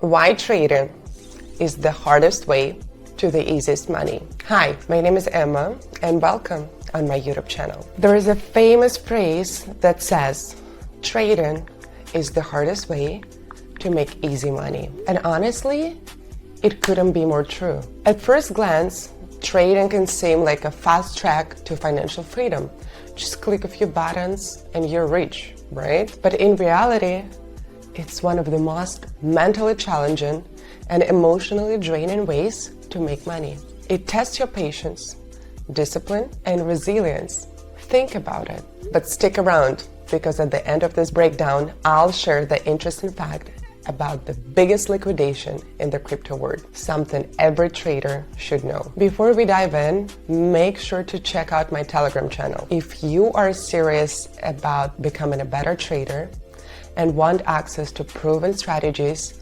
Why trading is the hardest way to the easiest money. Hi, my name is Emma and welcome on my YouTube channel. There is a famous phrase that says, trading is the hardest way to make easy money. And honestly, it couldn't be more true. At first glance, trading can seem like a fast track to financial freedom. Just click a few buttons and you're rich, right? But in reality, it's one of the most mentally challenging and emotionally draining ways to make money. It tests your patience, discipline, and resilience. Think about it. But stick around, because at the end of this breakdown, I'll share the interesting fact about the biggest liquidation in the crypto world, something every trader should know. Before we dive in, make sure to check out my Telegram channel. If you are serious about becoming a better trader and want access to proven strategies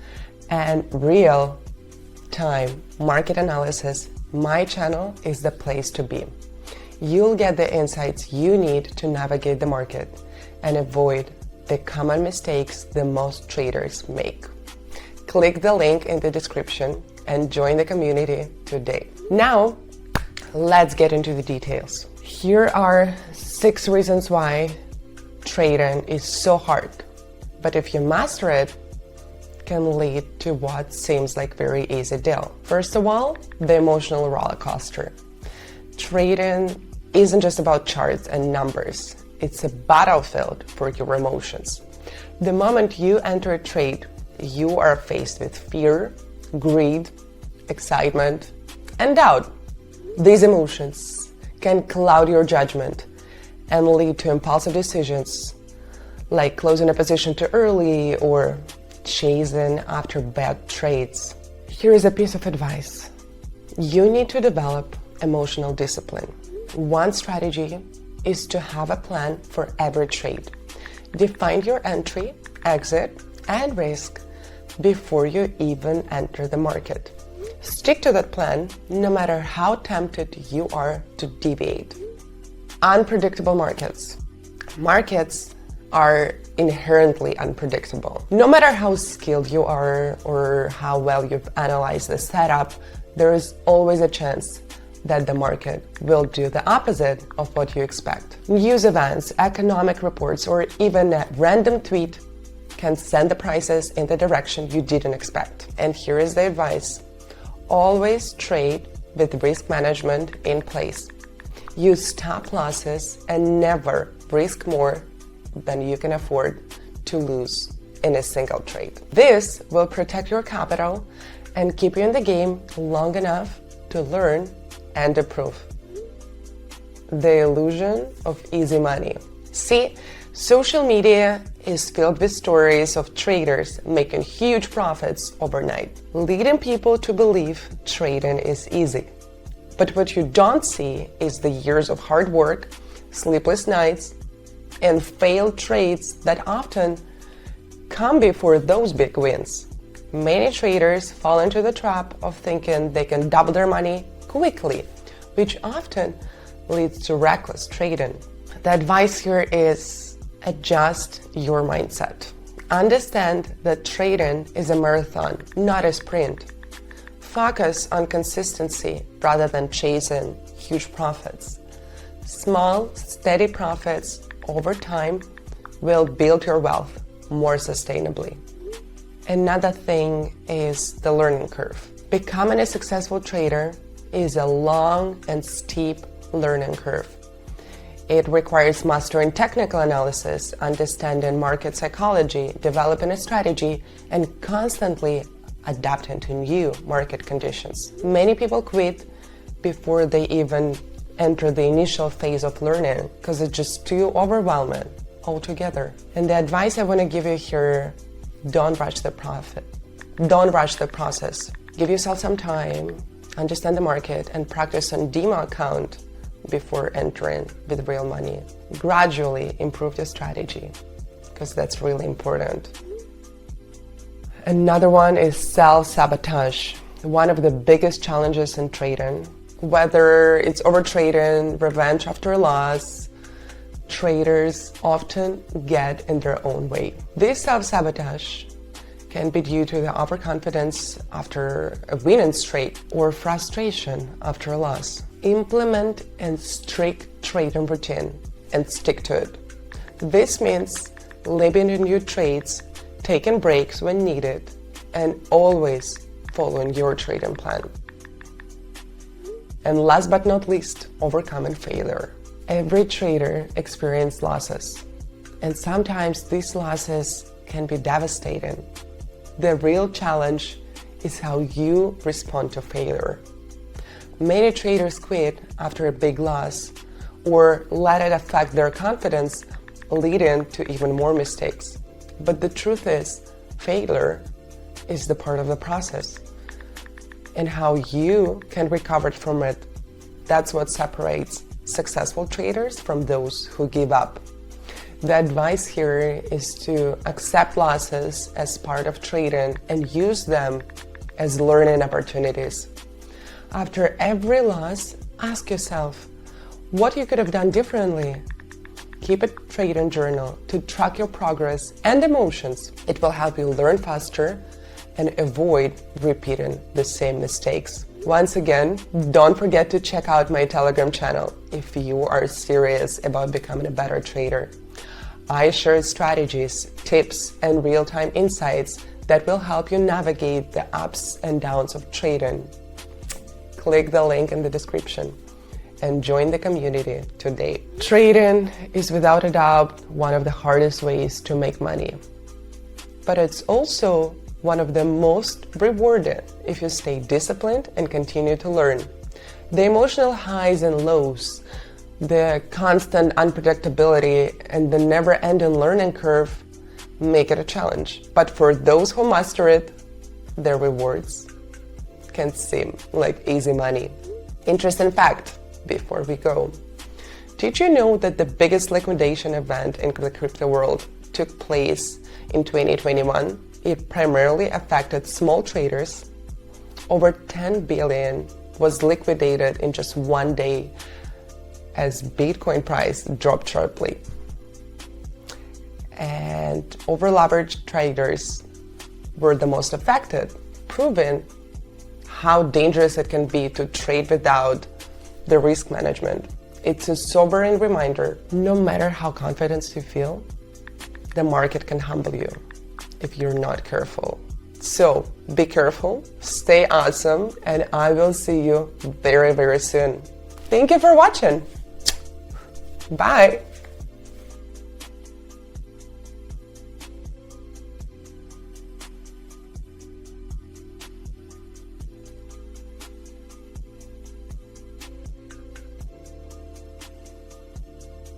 and real-time market analysis, my channel is the place to be. You'll get the insights you need to navigate the market and avoid the common mistakes the most traders make. Click the link in the description and join the community today. Now, let's get into the details. Here are 6 reasons why trading is so hard, but if you master it, can lead to what seems like very easy deal. First of all, the emotional roller coaster. Trading isn't just about charts and numbers. It's a battlefield for your emotions. The moment you enter a trade, you are faced with fear, greed, excitement, and doubt. These emotions can cloud your judgment and lead to impulsive decisions like closing a position too early or chasing after bad trades. Here is a piece of advice. You need to develop emotional discipline. One strategy is to have a plan for every trade. Define your entry, exit, and risk before you even enter the market. Stick to that plan no matter how tempted you are to deviate. Unpredictable markets. Markets are inherently unpredictable. No matter how skilled you are or how well you've analyzed the setup, there is always a chance that the market will do the opposite of what you expect. News events, economic reports, or even a random tweet can send the prices in the direction you didn't expect. And here is the advice. Always trade with risk management in place. Use stop losses and never risk more than you can afford to lose in a single trade. This will protect your capital and keep you in the game long enough to learn and improve. The illusion of easy money. See, social media is filled with stories of traders making huge profits overnight, leading people to believe trading is easy. But what you don't see is the years of hard work, sleepless nights, and failed trades that often come before those big wins. Many traders fall into the trap of thinking they can double their money quickly, which often leads to reckless trading. The advice here is adjust your mindset. Understand that trading is a marathon, not a sprint. Focus on consistency rather than chasing huge profits. Small, steady profits over time will build your wealth more sustainably. Another thing is the learning curve. Becoming a successful trader is a long and steep learning curve. It requires mastering technical analysis, understanding market psychology, developing a strategy, and constantly adapting to new market conditions. Many people quit before they even enter the initial phase of learning because it's just too overwhelming altogether. And the advice I want to give you here, don't rush the profit. Don't rush the process. Give yourself some time, understand the market, and practice on demo account before entering with real money. Gradually improve your strategy because that's really important. Another one is self-sabotage. One of the biggest challenges in trading. Whether it's overtrading, revenge after loss, traders often get in their own way. This self-sabotage can be due to the overconfidence after a winning streak or frustration after a loss. Implement a strict trading routine and stick to it. This means limiting your trades, taking breaks when needed, and always following your trading plan. And last but not least, overcoming failure. Every trader experiences losses, and sometimes these losses can be devastating. The real challenge is how you respond to failure. Many traders quit after a big loss or let it affect their confidence, leading to even more mistakes. But the truth is, failure is the part of the process, and how you can recover from it, that's what separates successful traders from those who give up. The advice here is to accept losses as part of trading and use them as learning opportunities. After every loss, ask yourself what you could have done differently. Keep a trading journal to track your progress and emotions. It will help you learn faster and avoid repeating the same mistakes. Once again, don't forget to check out my Telegram channel if you are serious about becoming a better trader. I share strategies, tips, and real-time insights that will help you navigate the ups and downs of trading. Click the link in the description and join the community today. Trading is without a doubt one of the hardest ways to make money, but it's also one of the most rewarding if you stay disciplined and continue to learn. The emotional highs and lows, the constant unpredictability, and the never-ending learning curve make it a challenge. But for those who master it, the rewards can seem like easy money. Interesting fact before we go. Did you know that the biggest liquidation event in the crypto world took place in 2021? It primarily affected small traders. Over 10 billion was liquidated in just one day as Bitcoin price dropped sharply. And over-leveraged traders were the most affected, proving how dangerous it can be to trade without the risk management. It's a sobering reminder, no matter how confident you feel, the market can humble you if you're not careful. So be careful, stay awesome, and I will see you very, very soon. Thank you for watching. Bye.